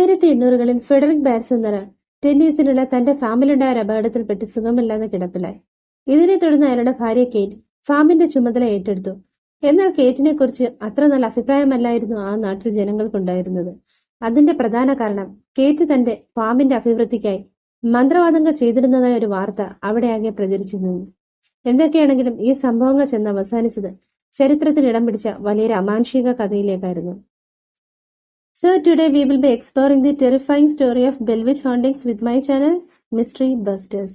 1800-കളിൽ Federico bats എന്ന ടെന്നീസിലുള്ള തന്റെ ഫാമിലുണ്ടായ ഒരു അപകടത്തിൽപ്പെട്ട് സുഖമില്ലാതെ കിടപ്പിലായി. ഇതിനെ തുടർന്ന് അയാളുടെ ഭാര്യ കേറ്റ് ഫാമിന്റെ ചുമതല ഏറ്റെടുത്തു. എന്നാൽ കേറ്റിനെ കുറിച്ച് അത്ര നല്ല അഭിപ്രായമല്ലായിരുന്നു ആ നാട്ടിൽ ജനങ്ങൾക്കുണ്ടായിരുന്നത്. അതിന്റെ പ്രധാന കാരണം കേറ്റ് തന്റെ ഫാമിന്റെ അഭിവൃദ്ധിക്കായി മന്ത്രവാദങ്ങൾ ചെയ്തിരുന്നതായ ഒരു വാർത്ത അവിടെയാകെ പ്രചരിച്ചിരുന്നു. എന്തൊക്കെയാണെങ്കിലും ഈ സംഭവങ്ങൾ ചെന്ന് അവസാനിച്ചത് ചരിത്രത്തിൽ ഇടം പിടിച്ച വലിയൊരു അമാനുഷിക കഥയിലേക്കായിരുന്നു. So today we will be exploring the terrifying story of Bellwitch hauntings with my channel Mystery Busters.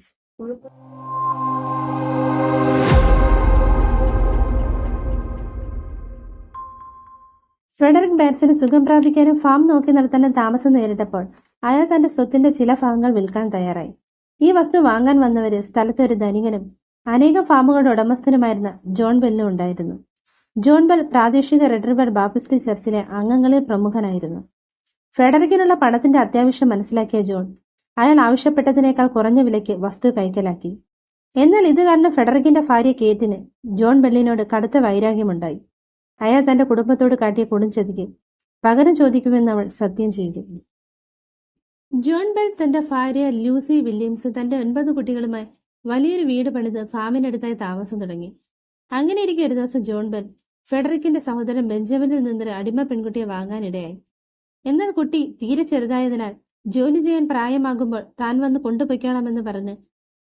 Frederick ബാറ്റ്സിന് സുഖം പ്രാപിക്കാനും ഫാം നോക്കി നടത്താനും താമസം നേരിട്ടപ്പോൾ അയാൾ തന്റെ സ്വത്തിന്റെ ചില ഭാഗങ്ങൾ വിൽക്കാൻ തയ്യാറായി. ഈ വസ്തു വാങ്ങാൻ വന്നവര് സ്ഥലത്തെ ഒരു ധനികനും അനേകം ഫാമുകളുടെ ഉടമസ്ഥനുമായിരുന്ന ജോൺ ബെല്ലും ഉണ്ടായിരുന്നു. ജോൺ ബെൽ പ്രാദേശിക റെഡ് റിവർ ബാപ്റ്റിസ്റ്റ് ചർച്ചിലെ അംഗങ്ങളിൽ പ്രമുഖനായിരുന്നു. ഫെഡറിക്കിനുള്ള പണത്തിന്റെ അത്യാവശ്യം മനസ്സിലാക്കിയ ജോൺ അയാൾ ആവശ്യപ്പെട്ടതിനേക്കാൾ കുറഞ്ഞ വിലയ്ക്ക് വസ്തു കൈക്കലാക്കി. എന്നാൽ ഇത് കാരണം ഫെഡറിക്കിന്റെ ഭാര്യ കേറ്റിന് ജോൺ ബെല്ലിനോട് കടുത്ത വൈരാഗ്യമുണ്ടായി. അയാൾ തന്റെ കുടുംബത്തോട് കാട്ടിയ കൊടുംചതിക്ക് പകരം ചോദിക്കുമെന്ന് അവൾ സത്യം ചെയ്തു. ജോൺ ബെൽ തന്റെ ഭാര്യ ലൂസി വില്യംസ് തന്റെ 9 കുട്ടികളുമായി വലിയൊരു വീട് പണിത് ഫാമിനടുത്തായി താമസം തുടങ്ങി. അങ്ങനെയിരിക്കെ ഒരു ദിവസം ജോൺ ബെൽ ഫെഡറിക്കിന്റെ സഹോദരൻ ബെഞ്ചമിനിൽ നിന്നൊരു അടിമ പെൺകുട്ടിയെ വാങ്ങാനിടയായി. എന്നാൽ കുട്ടി തീരെ ചെറുതായതിനാൽ ജോലി ചെയ്യാൻ പ്രായമാകുമ്പോൾ താൻ വന്ന് കൊണ്ടുപോയിക്കോളാമെന്ന് പറഞ്ഞ്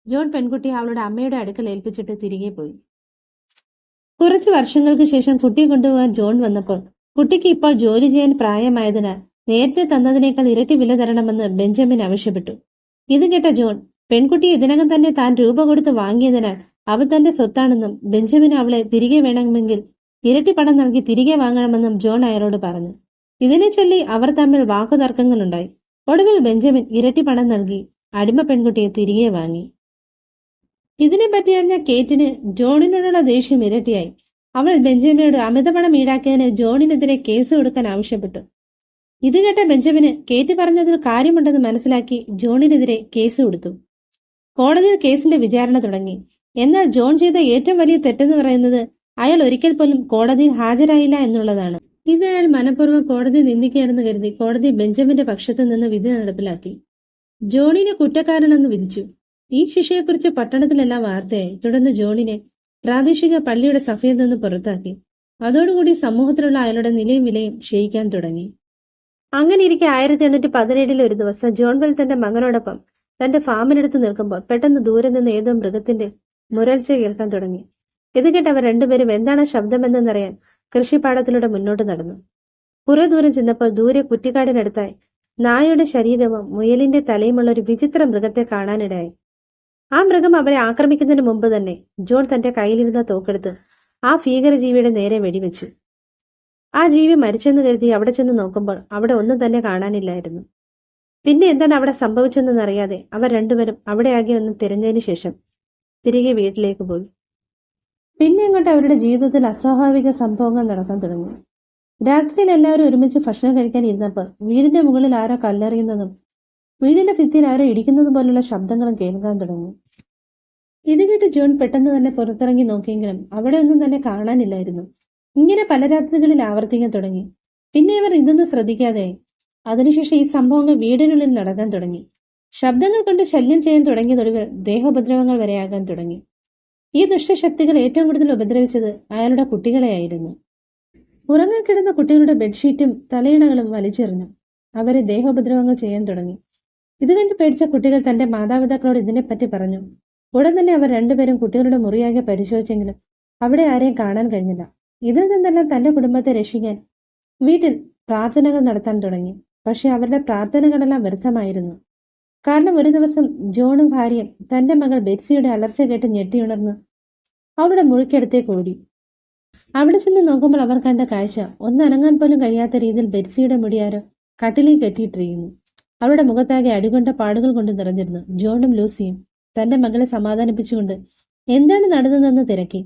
ജോൺ പെൺകുട്ടിയെ അവളുടെ അമ്മയുടെ അടുക്കൽ ഏൽപ്പിച്ചിട്ട് തിരികെ പോയി. കുറച്ചു വർഷങ്ങൾക്ക് ശേഷം കുട്ടിയെ കൊണ്ടുപോകാൻ ജോൺ വന്നപ്പോൾ കുട്ടിക്ക് ഇപ്പോൾ ജോലി ചെയ്യാൻ പ്രായമായതിനാൽ നേരത്തെ തന്നതിനേക്കാൾ ഇരട്ടി വില തരണമെന്ന് ബെഞ്ചമിൻ ആവശ്യപ്പെട്ടു. ഇത് കേട്ട ജോൺ പെൺകുട്ടിയെ ഇതിനകം തന്നെ താൻ രൂപ കൊടുത്ത് വാങ്ങിയതിനാൽ അവൾ തന്റെ സ്വത്താണെന്നും ബെഞ്ചമിൻ അവളെ തിരികെ വേണമെങ്കിൽ ഇരട്ടി പണം നൽകി തിരികെ വാങ്ങണമെന്നും ജോൺ അയാളോട് പറഞ്ഞു. ഇതിനെ ചൊല്ലി അവർ തമ്മിൽ വാക്കുതർക്കങ്ങളുണ്ടായി. ഒടുവിൽ ബെഞ്ചമിൻ ഇരട്ടി പണം നൽകി അടിമ പെൺകുട്ടിയെ തിരികെ വാങ്ങി. ഇതിനെപ്പറ്റി അറിഞ്ഞ കേറ്റിന് ജോണിനോടുള്ള ദേഷ്യം ഇരട്ടിയായി. അവൾ ബെഞ്ചമിനോട് അമിതപണം ഈടാക്കിയതിന് ജോണിനെതിരെ കേസ് കൊടുക്കാൻ ആവശ്യപ്പെട്ടു. ഇത് കേട്ട ബെഞ്ചമിന് കേറ്റ് പറഞ്ഞതിൽ കാര്യമുണ്ടെന്ന് മനസ്സിലാക്കി ജോണിനെതിരെ കേസ് കൊടുത്തു. കോടതിയിൽ കേസിന്റെ വിചാരണ തുടങ്ങി. എന്നാൽ ജോൺ ചെയ്ത ഏറ്റവും വലിയ തെറ്റെന്ന് പറയുന്നത് അയാൾ ഒരിക്കൽ പോലും കോടതിയിൽ ഹാജരായില്ല എന്നുള്ളതാണ്. ഇത് അയാൾ മനഃപൂർവ്വം കോടതി നിന്ദിക്കുകയാണെന്ന് കരുതി കോടതി ബെഞ്ചമിന്റെ പക്ഷത്തു നിന്ന് വിധി നടപ്പിലാക്കി. ജോണിനെ കുറ്റക്കാരനെന്ന് വിധിച്ചു. ഈ ശിക്ഷയെക്കുറിച്ച് പട്ടണത്തിലെല്ലാം വാർത്തയായി. തുടർന്ന് ജോണിനെ പ്രാദേശിക പള്ളിയുടെ സഭയിൽ നിന്ന് പുറത്താക്കി. അതോടുകൂടി സമൂഹത്തിലുള്ള അയാളുടെ നിലയും വിലയും ക്ഷയിക്കാൻ തുടങ്ങി. അങ്ങനെയിരിക്കെ 1817 ഒരു ദിവസം ജോൺ ബെൽ തന്റെ മകനോടൊപ്പം തന്റെ ഫാമിനടുത്ത് നിൽക്കുമ്പോൾ പെട്ടെന്ന് ദൂരെ നിന്ന് ഏതോ മൃഗത്തിന്റെ മുരൾച്ച കേൾക്കാൻ തുടങ്ങി. ഇത് കേട്ട് അവർ രണ്ടുപേരും എന്താണ് ശബ്ദമെന്നറിയാൻ കൃഷിപ്പാടത്തിലൂടെ മുന്നോട്ട് നടന്നു. കുറെ ദൂരം ചെന്നപ്പോൾ ദൂരെ കുറ്റിക്കാടിനടുത്തായി നായയുടെ ശരീരവും മുയലിന്റെ തലയുമുള്ള ഒരു വിചിത്ര മൃഗത്തെ കാണാനിടയായി. ആ മൃഗം അവരെ ആക്രമിക്കുന്നതിന് മുമ്പ് തന്നെ ജോൺ തന്റെ കയ്യിലിരുന്ന തോക്കെടുത്ത് ആ ഭീകരജീവിയുടെ നേരെ വെടിവെച്ചു. ആ ജീവി മരിച്ചെന്ന് കരുതി അവിടെ ചെന്ന് നോക്കുമ്പോൾ അവിടെ ഒന്നും തന്നെ കാണാനില്ലായിരുന്നു. പിന്നെ എന്താണ് അവിടെ സംഭവിച്ചെന്നറിയാതെ അവർ രണ്ടുപേരും അവിടെയാകെ ഒന്ന് തിരഞ്ഞതിന് ശേഷം തിരികെ വീട്ടിലേക്ക് പോയി. പിന്നെ അങ്ങോട്ട് അവരുടെ ജീവിതത്തിൽ അസ്വാഭാവിക സംഭവങ്ങൾ നടക്കാൻ തുടങ്ങി. രാത്രിയിൽ എല്ലാവരും ഒരുമിച്ച് ഭക്ഷണം കഴിക്കാൻ ഇരുന്നപ്പോൾ വീടിന്റെ മുകളിൽ ആരോ കല്ലെറിയുന്നതും വീടിന്റെ ഭിത്തിയിൽ ആരോ ഇടിക്കുന്നതും പോലുള്ള ശബ്ദങ്ങളും കേൾക്കാൻ തുടങ്ങി. ഇത് കേട്ട് ജോൺ പെട്ടെന്ന് തന്നെ പുറത്തിറങ്ങി നോക്കിയെങ്കിലും അവിടെ ഒന്നും തന്നെ കാണാനില്ലായിരുന്നു. ഇങ്ങനെ പല രാത്രികളിൽ ആവർത്തിക്കാൻ തുടങ്ങി. പിന്നെ ഇവർ ഇതൊന്നും ശ്രദ്ധിക്കാതെയായി. അതിനുശേഷം ഈ സംഭവങ്ങൾ വീടിനുള്ളിൽ നടക്കാൻ തുടങ്ങി. ശബ്ദങ്ങൾ കൊണ്ട് ശല്യം ചെയ്യാൻ തുടങ്ങിയതൊടുവിൽ ദേഹോപദ്രവങ്ങൾ വരെയാകാൻ തുടങ്ങി. ഈ ദുഷ്ടശക്തികൾ ഏറ്റവും കൂടുതൽ ഉപദ്രവിച്ചത് അയാളുടെ കുട്ടികളെയായിരുന്നു. ഉറങ്ങാൻ കിടന്ന കുട്ടികളുടെ ബെഡ്ഷീറ്റും തലയിണകളും വലിച്ചെറിഞ്ഞു. അവരെ ദേഹോപദ്രവങ്ങൾ ചെയ്യാൻ തുടങ്ങി. ഇത് കണ്ട് പേടിച്ച കുട്ടികൾ തന്റെ മാതാപിതാക്കളോട് ഇതിനെപ്പറ്റി പറഞ്ഞു. ഉടൻ തന്നെ അവർ രണ്ടുപേരും കുട്ടികളുടെ മുറിയാകെ പരിശോധിച്ചെങ്കിലും അവിടെ ആരെയും കാണാൻ കഴിഞ്ഞില്ല. ഇതിൽ നിന്നെല്ലാം തന്റെ കുടുംബത്തെ രക്ഷിക്കാൻ വീട്ടിൽ പ്രാർത്ഥനകൾ നടത്താൻ തുടങ്ങി. പക്ഷെ അവരുടെ പ്രാർത്ഥനകളെല്ലാം വ്യർത്ഥമായിരുന്നു. കാരണം ഒരു ദിവസം ജോണും ഭാര്യയും തന്റെ മകൾ ബെറ്റ്സിയുടെ അലർച്ച കേട്ട് ഞെട്ടിയുണർന്ന് അവളുടെ മുറിക്കടുത്തേക്ക് ഓടി. അവിടെ ചെന്ന് നോക്കുമ്പോൾ അവർ കണ്ട കാഴ്ച ഒന്നനങ്ങാൻ പോലും കഴിയാത്ത രീതിയിൽ ബെറ്റ്സിയുടെ മുടിയാരോ കട്ടിലിൽ കെട്ടിയിട്ടിരിക്കുന്നു. അവളുടെ മുഖത്താകെ അടികൊണ്ട പാടുകൾ കൊണ്ട് നിറഞ്ഞിരുന്നു. ജോണും ലൂസിയും തന്റെ മകളെ സമാധാനിപ്പിച്ചുകൊണ്ട് എന്താണ് നടന്നതെന്ന് തിരക്കി.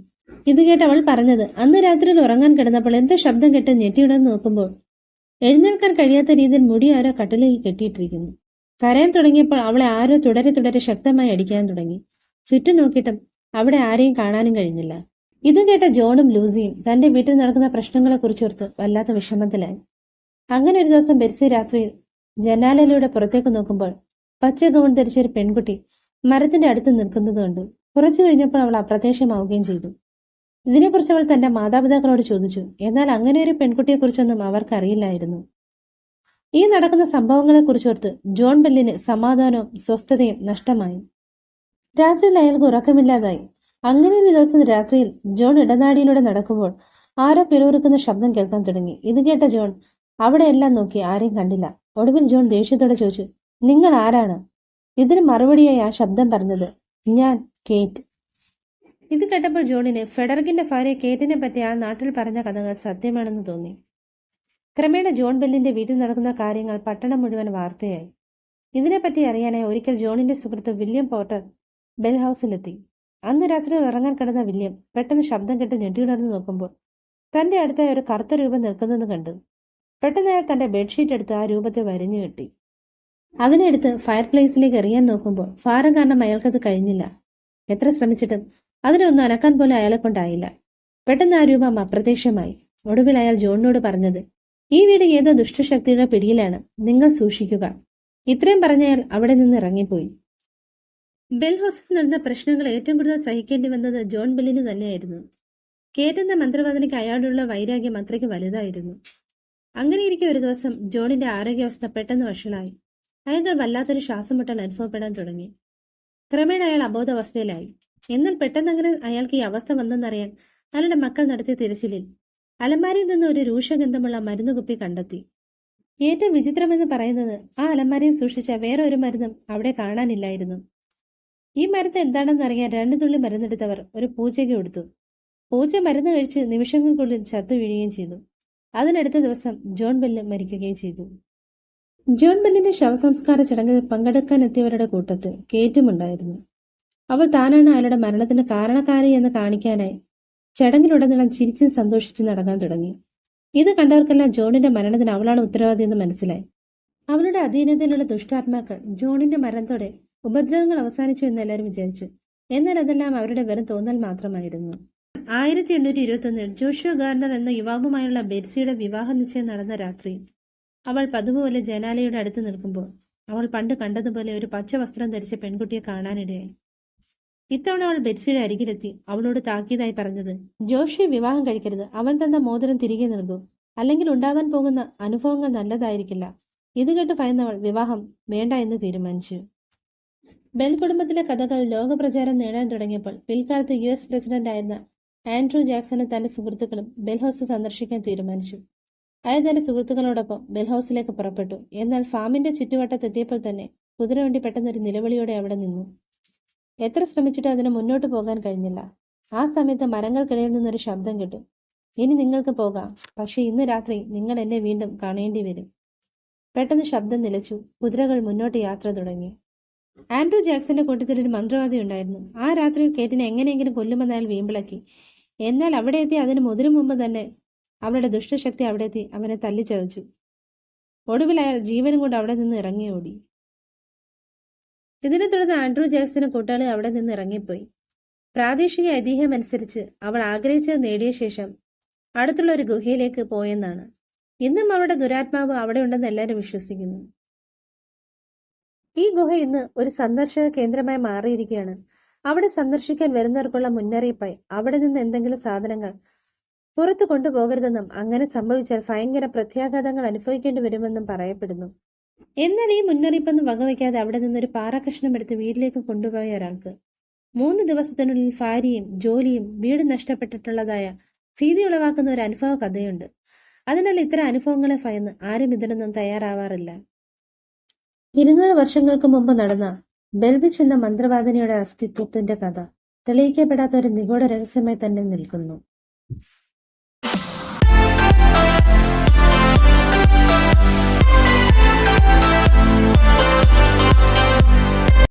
ഇത് കേട്ട് അവൾ പറഞ്ഞത് അന്ന് രാത്രിയിൽ ഉറങ്ങാൻ കിടന്നപ്പോൾ എന്തോ ശബ്ദം കേട്ട് ഞെട്ടിയുണർന്ന് നോക്കുമ്പോൾ എഴുന്നേൽക്കാൻ കഴിയാത്ത രീതിയിൽ മുടി ആരോ കട്ടിലിൽ കെട്ടിയിട്ടിരിക്കുന്നു. കരയാൻ തുടങ്ങിയപ്പോൾ അവളെ ആരോ തുടരെ ശക്തമായി അടിക്കാൻ തുടങ്ങി. ചുറ്റും നോക്കിയിട്ടും അവിടെ ആരെയും കാണാനും കഴിഞ്ഞില്ല. ഇതും കേട്ട ജോണും ലൂസിയും തന്റെ വീട്ടിൽ നടക്കുന്ന പ്രശ്നങ്ങളെ കുറിച്ചോർത്ത് വല്ലാത്ത വിഷമത്തിലായി. അങ്ങനെ ഒരു ദിവസം ബെറ്റ്സി രാത്രിയിൽ ജനാലയിലൂടെ പുറത്തേക്ക് നോക്കുമ്പോൾ പച്ച ഗൗൺ ധരിച്ചൊരു പെൺകുട്ടി മരത്തിന്റെ അടുത്ത് നിൽക്കുന്നത് കണ്ടു. കുറച്ചു കഴിഞ്ഞപ്പോൾ അവൾ അപ്രത്യക്ഷമാവുകയും ചെയ്തു. ഇതിനെക്കുറിച്ച് അവൾ തന്റെ മാതാപിതാക്കളോട് ചോദിച്ചു. എന്നാൽ അങ്ങനെ ഒരു പെൺകുട്ടിയെക്കുറിച്ചൊന്നും അവർക്കറിയില്ലായിരുന്നു. ഈ നടക്കുന്ന സംഭവങ്ങളെക്കുറിച്ചോർത്ത് ജോൺ ബെല്ലിന് സമാധാനവും സ്വസ്ഥതയും നഷ്ടമായി. രാത്രിയിൽ അയാൾക്ക് ഉറക്കമില്ലാതായി. അങ്ങനെ ഒരു ദിവസം രാത്രിയിൽ ജോൺ ഇടനാഴിയിലൂടെ നടക്കുമ്പോൾ ആരോ പിറുപിറുക്കുന്ന ശബ്ദം കേൾക്കാൻ തുടങ്ങി. ഇത് കേട്ട ജോൺ അവിടെയെല്ലാം നോക്കി, ആരെയും കണ്ടില്ല. ഒടുവിൽ ജോൺ ദേഷ്യത്തോടെ ചോദിച്ചു, നിങ്ങൾ ആരാണ്? ഇതിന് മറുപടിയായി ആ ശബ്ദം പറഞ്ഞത്, ഞാൻ കേറ്റ്. ഇത് കേട്ടപ്പോൾ ജോണിന് ഫെഡറിക്കിന്റെ ഭാര്യ കേറ്റിനെ പറ്റി ആ നാട്ടിൽ പറഞ്ഞ കഥകൾ സത്യമാണെന്ന് തോന്നി. ക്രമേണ ജോൺ ബെല്ലിന്റെ വീട്ടിൽ നടക്കുന്ന കാര്യങ്ങൾ പട്ടണം മുഴുവൻ വാർത്തയായി. ഇതിനെപ്പറ്റി അറിയാനായി ഒരിക്കൽ ജോണിന്റെ സുഹൃത്ത് വില്യം പോർട്ടർ ബെൽ ഹൗസിലെത്തി. അന്ന് രാത്രി ഉറങ്ങാൻ കിടന്ന വില്യം പെട്ടെന്ന് ശബ്ദം കേട്ട് ഞെട്ടിയുണർന്നു നോക്കുമ്പോൾ തന്റെ അടുത്തായി ഒരു കറുത്ത രൂപം നിൽക്കുന്നതെന്ന് കണ്ടു. പെട്ടെന്ന് അയാൾ തന്റെ ബെഡ്ഷീറ്റ് എടുത്ത് ആ രൂപത്തെ വരിഞ്ഞു കെട്ടി. അതിനെടുത്ത് ഫയർ പ്ലേസിലേക്ക് എറിയാൻ നോക്കുമ്പോൾ ഭാരം കാരണം അയാൾക്കത് കഴിഞ്ഞില്ല. എത്ര ശ്രമിച്ചിട്ടും അതിനൊന്നും അനക്കാൻ പോലും അയാളെ കൊണ്ടായില്ല. പെട്ടെന്ന് ആ രൂപം അപ്രത്യക്ഷമായി. ഒടുവിൽ അയാൾ ജോണിനോട് പറഞ്ഞത്, ഈ വീട് ഏതോ ദുഷ്ടശക്തിയുടെ പിടിയിലാണ്, നിങ്ങൾ സൂക്ഷിക്കുക. ഇത്രയും പറഞ്ഞയാൾ അവിടെ നിന്ന് ഇറങ്ങിപ്പോയി. ബെൽ ഹൗസിൽ നടന്ന പ്രശ്നങ്ങൾ ഏറ്റവും കൂടുതൽ സഹിക്കേണ്ടി വന്നത് ജോൺ ബെല്ലിന് തന്നെയായിരുന്നു. കേറ്റെന്ന മന്ത്രവാദിനിക്ക് അയാളുള്ള വൈരാഗ്യം അത്രയ്ക്ക് വലുതായിരുന്നു. അങ്ങനെയിരിക്കെ ഒരു ദിവസം ജോണിന്റെ ആരോഗ്യാവസ്ഥ പെട്ടെന്ന് വഷളായി. അയാൾക്ക് വല്ലാത്തൊരു ശ്വാസമുട്ടൽ അനുഭവപ്പെടാൻ തുടങ്ങി. ക്രമേണ അയാൾ അബോധാവസ്ഥയിലായി. എന്നാൽ പെട്ടെന്നങ്ങനെ അയാൾക്ക് ഈ അവസ്ഥ വന്നെന്നറിയാൻ അയാളുടെ മക്കൾ നടത്തിയ തിരച്ചിലിൽ അലമാരിയിൽ നിന്ന് ഒരു രൂക്ഷഗന്ധമുള്ള മരുന്നുകുപ്പി കണ്ടെത്തി. ഏറ്റവും വിചിത്രമെന്ന് പറയുന്നത് ആ അലമാരിയിൽ സൂക്ഷിച്ച വേറെ ഒരു മരുന്നും അവിടെ കാണാനില്ലായിരുന്നു. ഈ മരുന്ന് എന്താണെന്നറിയാൻ 2 തുള്ളി മരുന്നെടുത്തവർ ഒരു പൂച്ചയ്ക്ക് കൊടുത്തു. പൂച്ച മരുന്ന് കഴിച്ച് നിമിഷങ്ങൾക്കുള്ളിൽ ചത്തു വീഴുകയും ചെയ്തു. അതിനടുത്ത ദിവസം ജോൺ ബെല്ല് മരിക്കുകയും ചെയ്തു. ജോൺ ബെല്ലിന്റെ ശവസംസ്കാര ചടങ്ങിൽ പങ്കെടുക്കാനെത്തിയവരുടെ കൂട്ടത്തിൽ കേറ്റും ഉണ്ടായിരുന്നു. അവൾ താനാണ് അയാളുടെ മരണത്തിന് കാരണക്കാരി എന്ന് കാണിക്കാനായി ചടങ്ങിലുടനീളം ചിരിച്ചും സന്തോഷിച്ചും നടക്കാൻ തുടങ്ങി. ഇത് കണ്ടവർക്കെല്ലാം ജോണിന്റെ മരണത്തിന് അവളാണ് ഉത്തരവാദിയെന്ന് മനസ്സിലായി. അവളുടെ അധീനതയിലുള്ള ദുഷ്ടാത്മാക്കൾ ജോണിന്റെ മരണത്തോടെ ഉപദ്രവങ്ങൾ അവസാനിച്ചു എന്ന് എല്ലാവരും വിചാരിച്ചു. എന്നാൽ അതെല്ലാം അവരുടെ വെറും തോന്നൽ മാത്രമായിരുന്നു. 1821 ജോഷുവ ഗാർണർ എന്ന യുവാവുമായുള്ള ബെറ്റ്സിയുടെ വിവാഹ നിശ്ചയം നടന്ന രാത്രി അവൾ പതിവുപോലെ ജനാലയുടെ അടുത്ത് നിൽക്കുമ്പോൾ അവൾ പണ്ട് കണ്ടതുപോലെ ഒരു പച്ച വസ്ത്രം ധരിച്ച പെൺകുട്ടിയെ കാണാനിടയായി. ഇത്തവണ അവൾ ബെറ്റ്സിയുടെ അരികിലെത്തി അവളോട് താക്കീതായി പറഞ്ഞത്, ജോഷിയെ വിവാഹം കഴിക്കരുത്. അവൻ തന്ന മോതിരം തിരികെ നൽകൂ, അല്ലെങ്കിൽ ഉണ്ടാവാൻ പോകുന്ന അനുഭവങ്ങൾ നല്ലതായിരിക്കില്ല. ഇത് കേട്ട് ഭയന്നവൾ വിവാഹം വേണ്ട എന്ന് തീരുമാനിച്ചു. ബെൽ കുടുംബത്തിലെ കഥകൾ ലോകപ്രചാരം നേടാൻ തുടങ്ങിയപ്പോൾ പിൽക്കാലത്ത് US പ്രസിഡന്റായിരുന്ന ആൻഡ്രൂ ജാക്സണും തന്റെ സുഹൃത്തുക്കളും ബെൽ ഹൗസ് സന്ദർശിക്കാൻ തീരുമാനിച്ചു. അയാൾ തന്റെ സുഹൃത്തുക്കളോടൊപ്പം ബെൽ ഹൗസിലേക്ക് പുറപ്പെട്ടു. എന്നാൽ ഫാമിന്റെ ചുറ്റുവട്ടത്തെത്തിയപ്പോൾ തന്നെ കുതിരവണ്ടി പെട്ടെന്നൊരു നിലവിളിയോടെ അവിടെ നിന്നു. എത്ര ശ്രമിച്ചിട്ടും അതിന് മുന്നോട്ട് പോകാൻ കഴിഞ്ഞില്ല. ആ സമയത്ത് മരങ്ങൾക്കിടയിൽ നിന്നൊരു ശബ്ദം കേട്ടു, ഇനി നിങ്ങൾക്ക് പോകാം, പക്ഷെ ഇന്ന് രാത്രി നിങ്ങൾ എന്നെ വീണ്ടും കാണേണ്ടി വരും. പെട്ടെന്ന് ശബ്ദം നിലച്ചു. കുതിരകൾ മുന്നോട്ട് യാത്ര തുടങ്ങി. ആൻഡ്രൂ ജാക്സന്റെ കൂട്ടത്തിൽ ഒരു മന്ത്രവാദി ഉണ്ടായിരുന്നു. ആ രാത്രിയിൽ കേറ്റിനെ എങ്ങനെയെങ്കിലും കൊല്ലുമെന്ന് അയാൾ വീമ്പിളക്കി. എന്നാൽ അവിടെ എത്തി അതിന് മുമ്പ് തന്നെ അവളുടെ ദുഷ്ടശക്തി അവിടെ എത്തി അവനെ തല്ലിച്ചതച്ചു. ഒടുവിൽ അയാൾ ജീവനും കൊണ്ട് അവിടെ നിന്ന് ഇറങ്ങിയോടി. ഇതിനെ തുടർന്ന് ആൻഡ്രൂ ജാക്സന്റെ കൂട്ടാളി അവിടെ നിന്ന് ഇറങ്ങിപ്പോയി. പ്രാദേശിക ഐതിഹ്യം അനുസരിച്ച് അവൾ ആഗ്രഹിച്ചത് നേടിയ ശേഷം അടുത്തുള്ള ഒരു ഗുഹയിലേക്ക് പോയെന്നാണ്. ഇന്നും അവളുടെ ദുരാത്മാവ് അവിടെ ഉണ്ടെന്ന് എല്ലാവരും വിശ്വസിക്കുന്നു. ഈ ഗുഹ ഇന്ന് ഒരു സന്ദർശക കേന്ദ്രമായി മാറിയിരിക്കുകയാണ്. അവിടെ സന്ദർശിക്കാൻ വരുന്നവർക്കുള്ള മുന്നറിയിപ്പായി അവിടെ നിന്ന് എന്തെങ്കിലും സാധനങ്ങൾ പുറത്തു കൊണ്ടുപോകരുതെന്നും അങ്ങനെ സംഭവിച്ചാൽ ഭയങ്കര പ്രത്യാഘാതങ്ങൾ അനുഭവിക്കേണ്ടി വരുമെന്നും പറയപ്പെടുന്നു. എന്നാൽ ഈ മുന്നറിയിപ്പൊന്നും വകവയ്ക്കാതെ അവിടെ നിന്നൊരു പാറക്കഷ്ണം എടുത്ത് വീട്ടിലേക്ക് കൊണ്ടുപോയ ഒരാൾക്ക് 3 ദിവസത്തിനുള്ളിൽ ഭാര്യയും ജോലിയും വീട് നഷ്ടപ്പെട്ടിട്ടുള്ളതായ ഭീതി ഉളവാക്കുന്ന ഒരു അനുഭവ കഥയുണ്ട്. അതിനാൽ ഇത്തരം അനുഭവങ്ങളെ ഭയന്ന് ആരും ഇതിനൊന്നും തയ്യാറാവാറില്ല. 200 വർഷങ്ങൾക്ക് മുമ്പ് നടന്ന ബെൽവിച്ച് എന്ന മന്ത്രവാദിനിയുടെ അസ്തിത്വത്തിന്റെ കഥ തെളിയിക്കപ്പെടാത്ത ഒരു നിഗൂഢ രഹസ്യമായി തന്നെ നിൽക്കുന്നു.